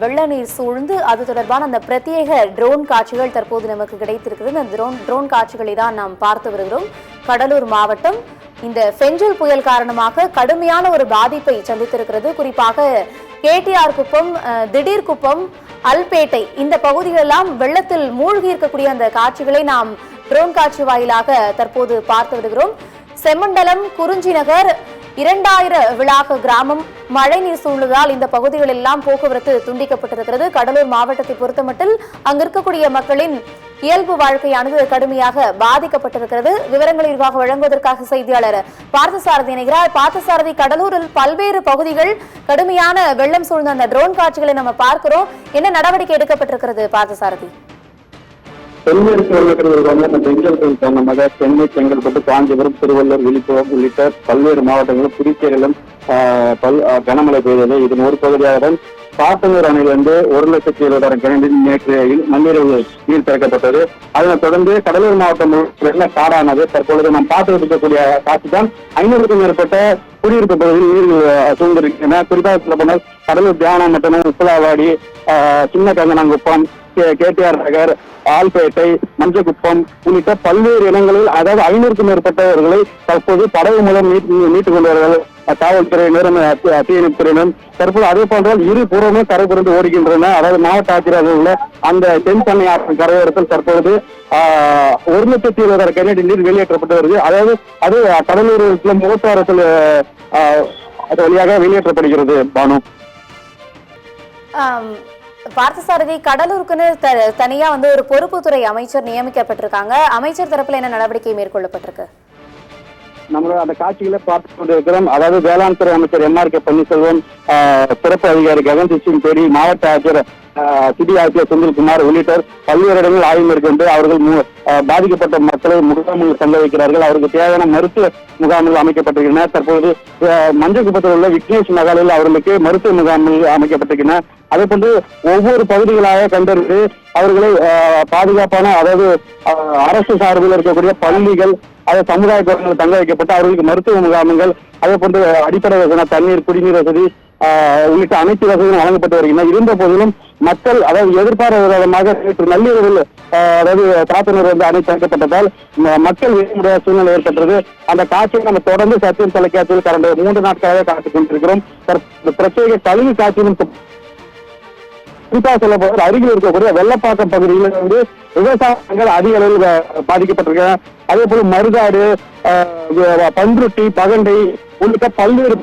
வெள்ள நீர் சூழ்ந்து அது தொடர்பான அந்த பிரத்யேக ட்ரோன் காட்சிகள் தற்போது நமக்கு கிடைத்திருக்கிறது. இந்த ட்ரோன் காட்சிகளை தான் நாம் பார்த்து வருகிறோம். கடலூர் மாவட்டம் இந்த ஃபெஞ்சல் புயல் காரணமாக கடுமையான ஒரு பாதிப்பை சந்தித்திருக்கிறது. குறிப்பாக கேடிஆர் குப்பம், திடீர் குப்பம், அல்பேட்டை இந்த பகுதிகளெல்லாம் வெள்ளத்தில் மூழ்கி இருக்கக்கூடிய அந்த காட்சிகளை நாம் ட்ரோன் காட்சி வாயிலாக தற்போது பார்த்து வருகிறோம். செம்மண்டலம், குறிஞ்சி நகர், 2000 விளாக கிராமம் மழைநீர் சூழ்ந்ததால் இந்த பகுதிகளில் எல்லாம் போக்குவரத்து துண்டிக்கப்பட்டிருக்கிறது. கடலூர் மாவட்டத்தை பொறுத்தமட்டில் அங்கு இருக்கக்கூடிய மக்களின் இயல்பு வாழ்க்கையானது கடுமையாக பாதிக்கப்பட்டிருக்கிறது. விவரங்களை விரிவாக வழங்குவதற்காக செய்தியாளர் பார்த்தசாரதி இணைகிறார். பார்த்தசாரதி, கடலூரில் பல்வேறு பகுதிகள் கடுமையான வெள்ளம் சூழ்ந்த அந்த ட்ரோன் காட்சிகளை நம்ம பார்க்கிறோம். என்ன நடவடிக்கை எடுக்கப்பட்டிருக்கிறது பார்த்தசாரதி? தென்மேற்கு வங்கக்கடலில் பெஞ்சல் புயல் காரணமாக சென்னை, செங்கல்பட்டு, காஞ்சிபுரம், திருவள்ளூர், விழுப்புரம் உள்ளிட்ட பல்வேறு மாவட்டங்களும் புதுச்சேரியிலும் கனமழை பெய்தது. இதன் ஒரு பகுதியாக சாத்தனூர் அணையிலிருந்து 1,70,000 கிணற்றில் நேற்று நள்ளிரவு நீர் திறக்கப்பட்டது. அதனைத் தொடர்ந்து கடலூர் மாவட்டம் வெள்ள காடானது. தற்பொழுது நாம் பார்த்து இருக்கக்கூடிய காட்சி தான் 500க்கும் மேற்பட்ட குடியிருப்பு பகுதியில் நீர் சூழ்ந்திருக்கின்றன. குறிப்பாக சொல்ல போனால் கடலூர் தியானம் மற்றும் உப்பலாவாடி, சின்ன கங்கனாங்குப்பம், கேடிஆர் நகர், ஆல்பேட்டை, மஞ்சக்குப்பம் உள்ளிட்ட பல்வேறு இடங்களில் அதாவது 500க்கும் மேற்பட்டவர்களை தற்போது படகு மூலம் மீட்டுக் கொண்டவர்கள் காவல்துறையினரும் தீயணைப்புத்துறையினரும் தற்போது அதே போன்றால் இரு புறமும் கரை புரண்டு ஓடுகின்றன. அதாவது மாவட்ட ஆட்சியராக உள்ள அந்த தென்பண்ணை ஆற்றின் கரையோரத்தில் தற்பொழுது 1,70,000 கனஅடி நீர் வெளியேற்றப்பட்டு வருது. அதாவது அது கடலூர் மோட்டாரத்தில் அது வழியாக வெளியேற்றப்படுகிறது. பானு, பார்த்தசாரதி, கடலூருக்குன்னு தனியா ஒரு பொறுப்புத்துறை அமைச்சர் நியமிக்கப்பட்டிருக்காங்க. அமைச்சர் தரப்புல என்ன நடவடிக்கை மேற்கொள்ளப்பட்டிருக்கு? நம்ம அந்த காட்சிகளை பார்த்து கொண்டிருக்கிறோம். அதாவது வேளாண் துறை அமைச்சர் MRK பன்னீர்செல்வம், சிறப்பு அதிகாரி ககன்தீப் சிங் பேடி, மாவட்ட ஆட்சியர் சிடி ஆட்சியர் செந்தில்குமார் உள்ளிட்டோர் பல்வேறு இடங்களில் ஆய்வு மேற்கொண்டு அவர்கள் பாதிக்கப்பட்ட மக்களை முகாமில் தங்க வைக்கிறார்கள். அவருக்கு தேவையான மருத்துவ முகாம்கள் அமைக்கப்பட்டிருக்கின்றன. தற்போது மஞ்சக்குப்பத்தில் உள்ள விக்னேஷ் நகரில் அவர்களுக்கு மருத்துவ முகாம்கள் அமைக்கப்பட்டிருக்கின்றன. அதே போன்று ஒவ்வொரு பகுதிகளாக கண்டறிந்து அவர்களை பாதுகாப்பான, அதாவது அரசு சார்பில் இருக்கக்கூடிய பள்ளிகள், அதை சமுதாய கூடங்கள் தங்க வைக்கப்பட்டு அவர்களுக்கு மருத்துவ முகாம்கள், அதே போன்று அடிப்படை வசதி, தண்ணீர், குடிநீர் வசதி உள்ளிட்ட அனைத்து வசதிகளும் வழங்கப்பட்டு வருகின்றன. இருந்த போதிலும் மக்கள் அதாவது எதிர்பாராத விதமாக நேற்று நள்ளிரவில் அதாவது சாத்தனூர் அணை திறக்கப்பட்டதால் மக்கள் வெளியே முடியாத சூழ்நிலை ஏற்பட்டது. அந்த காட்சியை நம்ம தொடர்ந்து சத்தியம் தொலைக்காட்சியில் கடந்த 3 நாட்களாக காத்துக் கொண்டிருக்கிறோம். பிரத்யேக கல்வி காட்சியிலும் குறிப்பாக சொல்ல போது அருகில் இருக்கக்கூடிய வெள்ளப்பாக்கம் பகுதியில் விவசாயங்கள் அதிக அளவில் பாதிக்கப்பட்டிருக்க. அதே போல மருதாடு, பன்ருட்டி, பகண்டை உள்ளிட்ட பல்வேறு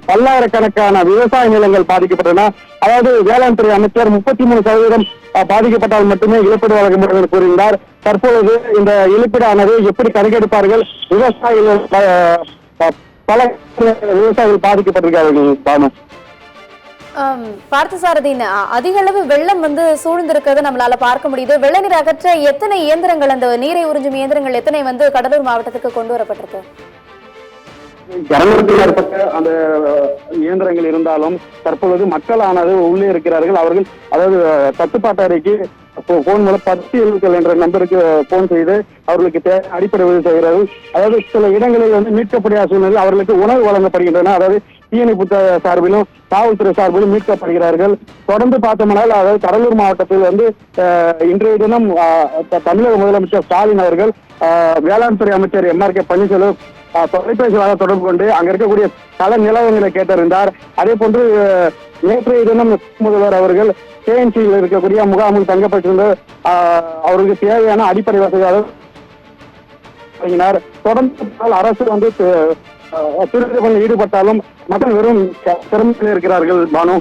பல்லாயிரக்கணக்கான விவசாய நிலங்கள் பாதிக்கப்பட்டன. அதாவது வேளாண் துறை அமைச்சர் 33% பாதிக்கப்பட்டால் மட்டுமே இழப்பீடு வழங்க முடியும் என்று கூறினார். தற்பொழுது இந்த இழப்பீடானது எப்படி கணக்கெடுப்பார்கள்? விவசாயிகள் பல விவசாயிகள் பாதிக்கப்பட்டிருக்கிறார்கள். பானு, பார்த்தசாரதி, அதிக அளவு வெள்ளம் சூழ்ந்திருக்கிறத நம்மளால பார்க்க முடியுது. வெள்ள நீர் அகற்ற எத்தனை இயந்திரங்கள், அந்த நீரை உறிஞ்சும் இயந்திரங்கள் எத்தனை கடலூர் மாவட்டத்துக்கு கொண்டு வரப்பட்டிருக்கு? 200க்கும் மேற்பட்ட அந்த இயந்திரங்கள் இருந்தாலும் தற்பொழுது மக்களானது உள்ளே இருக்கிறார்கள். அவர்கள் அதாவது கட்டுப்பாட்டு அறைக்கு போன் மூலம் 10 என்ற நம்பருக்கு போன் செய்து அவர்களுக்கு அடிப்படை உதவி செய்கிறார்கள். அதாவது சில இடங்களில் மீட்கப்படாத சூழ்நிலை அவர்களுக்கு உணவு வழங்கப்படுகின்றன. அதாவது தீயணைப்பு சார்பிலும் காவல்துறை சார்பிலும் மீட்கப்படுகிறார்கள். தொடர்ந்து பார்த்தோம்னால் அதாவது கடலூர் மாவட்டத்தில் இன்றைய தினம் தமிழக முதலமைச்சர் ஸ்டாலின் அவர்கள் வேளாண் துறை அமைச்சர் MRK பன்னீர்செல்வம் தொலைபேசியாக தொடர்பு கொண்டு அங்க இருக்கக்கூடிய கள நிலவரங்களை கேட்டறிந்தார். அதே போன்று நேற்றைய தினம் முதல்வர் அவர்கள் KNCயில் இருக்கக்கூடிய முகாமில் தங்கப்பட்டிருந்த அவர்களுக்கு தேவையான அடிப்படை வசதியாக வழங்கினார். தொடர்ந்து அரசு திருத்தப்பணியில் ஈடுபட்டாலும் மக்கள் வெறும் சிரமத்தில் இருக்கிறார்கள். பானு,